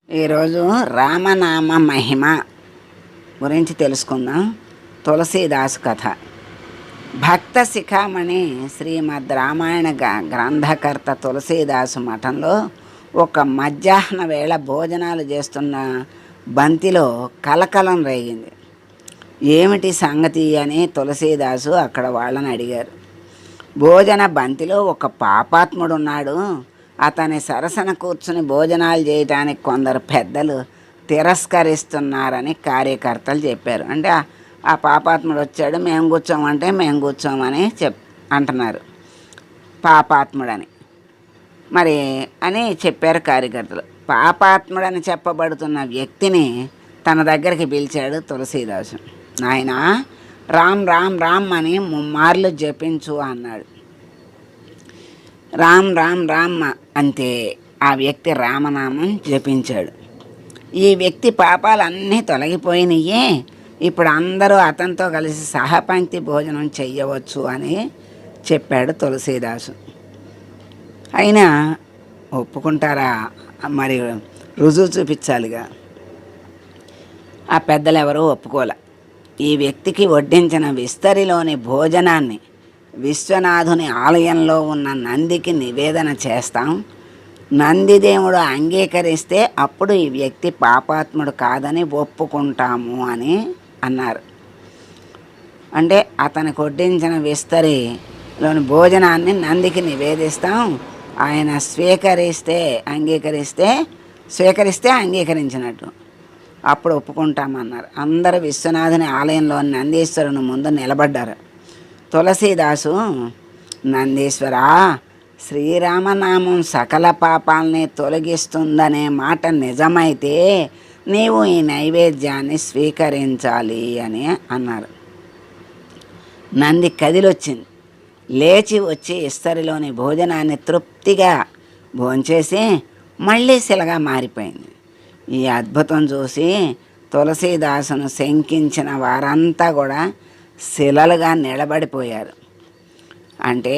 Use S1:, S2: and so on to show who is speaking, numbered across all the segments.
S1: ఈరోజు రామనామ మహిమ గురించి తెలుసుకుందాం. తులసీదాసు కథ. భక్త శిఖామణి శ్రీమద్ రామాయణ గ్రంథకర్త తులసీదాసు మఠంలో ఒక మధ్యాహ్న వేళ భోజనాలు చేస్తున్న బంతిలో కలకలం రేగింది. ఏమిటి సంగతి అని తులసీదాసు అక్కడ వాళ్ళని అడిగారు. భోజన బంతిలో ఒక పాపాత్ముడు ఉన్నాడు. అతని సరసన కూర్చుని భోజనాలు చేయటానికి కొందరు పెద్దలు తిరస్కరిస్తున్నారని కార్యకర్తలు చెప్పారు. అంటే ఆ పాపాత్ముడు వచ్చాడు, మేము కూర్చోమంటే మేము కూర్చోమని అంటున్నారు పాపాత్ముడని మరి అని చెప్పారు కార్యకర్తలు. పాపాత్ముడని చెప్పబడుతున్న వ్యక్తిని తన దగ్గరికి పిలిచాడు తులసీదాసు. నాయన, రామ్ రామ్ రామ్ అని ముమ్మార్లు జపించు అన్నాడు. రామ్ రామ్ రామ్ అంతే. ఆ వ్యక్తి రామనామం జపించాడు. ఈ వ్యక్తి పాపాలన్నీ తొలగిపోయినాయే. ఇప్పుడు అందరూ అతనితో కలిసి సహపంక్తి భోజనం చెయ్యవచ్చు అని చెప్పాడు తులసీదాసు. అయినా ఒప్పుకుంటారా? మరి రుజువు చూపించాలిగా. ఆ పెద్దలు ఎవరూ ఒప్పుకోలే. ఈ వ్యక్తికి వడ్డించిన విస్తరిలోని భోజనాన్ని విశ్వనాథుని ఆలయంలో ఉన్న నందికి నివేదన చేస్తాం. నందిదేవుడు అంగీకరిస్తే అప్పుడు ఈ వ్యక్తి పాపాత్ముడు కాదని ఒప్పుకుంటాము అని అన్నారు. అంటే అతనికి వడ్డించిన విస్తరిలోని భోజనాన్ని నందికి నివేదిస్తాం. ఆయన స్వీకరిస్తే అంగీకరించినట్టు, అప్పుడు ఒప్పుకుంటామన్నారు. అందరూ విశ్వనాథుని ఆలయంలోని నందీశ్వరుని ముందు నిలబడ్డారు. తులసీదాసు, నందీశ్వరా, శ్రీరామనామం సకల పాపాలని తొలగిస్తుందనే మాట నిజమైతే నీవు ఈ నైవేద్యాన్ని స్వీకరించాలి అని అన్నారు. నంది కదిలొచ్చింది. లేచి వచ్చి ఇస్తరిలోని భోజనాన్ని తృప్తిగా భోంచేసి మళ్ళీ శిలగా మారిపోయింది. ఈ అద్భుతం చూసి తులసీదాసును శంకించిన వారంతా కూడా శిలలుగా నిలబడిపోయారు. అంటే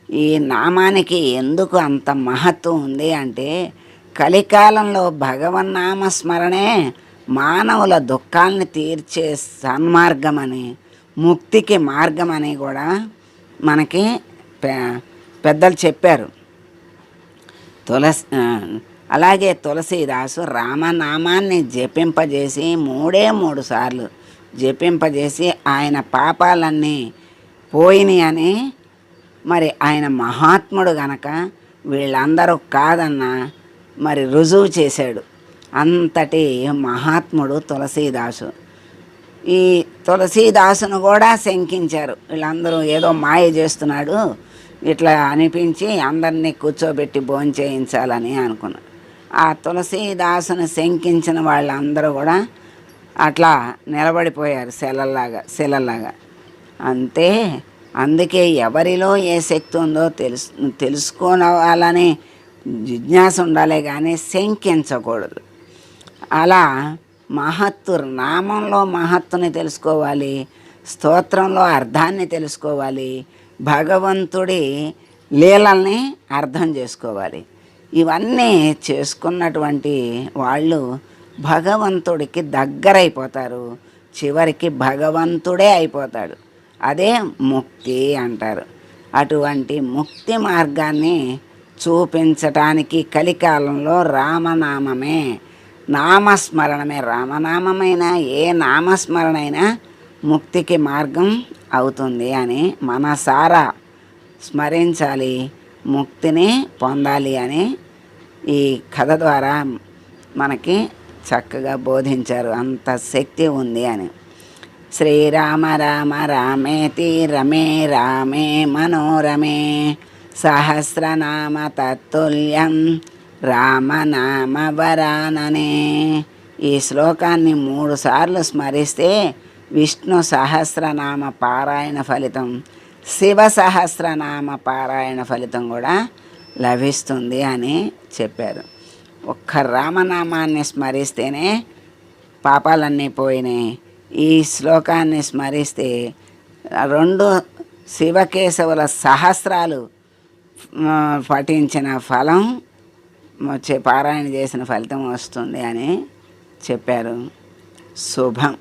S1: ఈ నామానికి ఎందుకు అంత మహత్వం ఉంది అంటే, కలికాలంలో భగవన్నామస్మరణే మానవుల దుఃఖాలని తీర్చే సన్మార్గమని, ముక్తికి మార్గమని కూడా మనకి పెద్దలు చెప్పారు. అలాగే తులసీదాసు రామనామాన్ని జపింపజేసి మూడు సార్లు జపింపజేసి ఆయన పాపాలన్నీ పోయినాయి అని, మరి ఆయన మహాత్ముడు గనక వీళ్ళందరూ కాదన్న మరి రుజువు చేశాడు. అంతటి మహాత్ముడు తులసీదాసు. ఈ తులసీదాసును కూడా శంకించారు. వీళ్ళందరూ ఏదో మాయ చేస్తున్నాడు ఇట్లా అనిపించి అందరినీ కూర్చోబెట్టి భోంచేయించాలని అనుకున్నారు. ఆ తులసీదాసును శంకించిన వాళ్ళందరూ కూడా అట్లా నిలబడిపోయారు శిలల్లాగా. అంతే. అందుకే ఎవరిలో ఏ శక్తి ఉందో తెలుసుకోవాలని జిజ్ఞాస ఉండాలి, కానీ శంకించకూడదు. అలా నామంలో మహత్తుని తెలుసుకోవాలి, స్తోత్రంలో అర్థాన్ని తెలుసుకోవాలి, భగవంతుడి లీలల్ని అర్థం చేసుకోవాలి. ఇవన్నీ చేసుకున్నటువంటి వాళ్ళు భగవంతుడికి దగ్గరైపోతారు. చివరికి భగవంతుడే అయిపోతాడు. అదే ముక్తి అంటారు. అటువంటి ముక్తి మార్గాన్ని చూపించటానికి కలికాలంలో రామనామమే, నామస్మరణమే, రామనామమైనా ఏ నామస్మరణైనా ముక్తికి మార్గం అవుతుంది అని మనసారా స్మరించాలి, ముక్తిని పొందాలి అని ఈ కథ ద్వారా మనకి చక్కగా బోధించారు. అంత శక్తి ఉంది అని. శ్రీరామ రామ రామేతి రమే రామే మనోరమే సహస్రనామ తత్తుల్యం రామనామ వరాననే. ఈ శ్లోకాన్ని 3 సార్లు స్మరిస్తే విష్ణు సహస్రనామ పారాయణ ఫలితం, శివ సహస్రనామ పారాయణ ఫలితం కూడా లభిస్తుంది అని చెప్పారు. ఒక్క రామనామాన్ని స్మరిస్తేనే పాపాలన్నీ పోయినాయి. ఈ శ్లోకాన్ని స్మరిస్తే 2 శివకేశవుల సహస్రాలు పఠించిన ఫలం పారాయణ చేసిన ఫలితం వస్తుంది అని చెప్పారు. శుభం.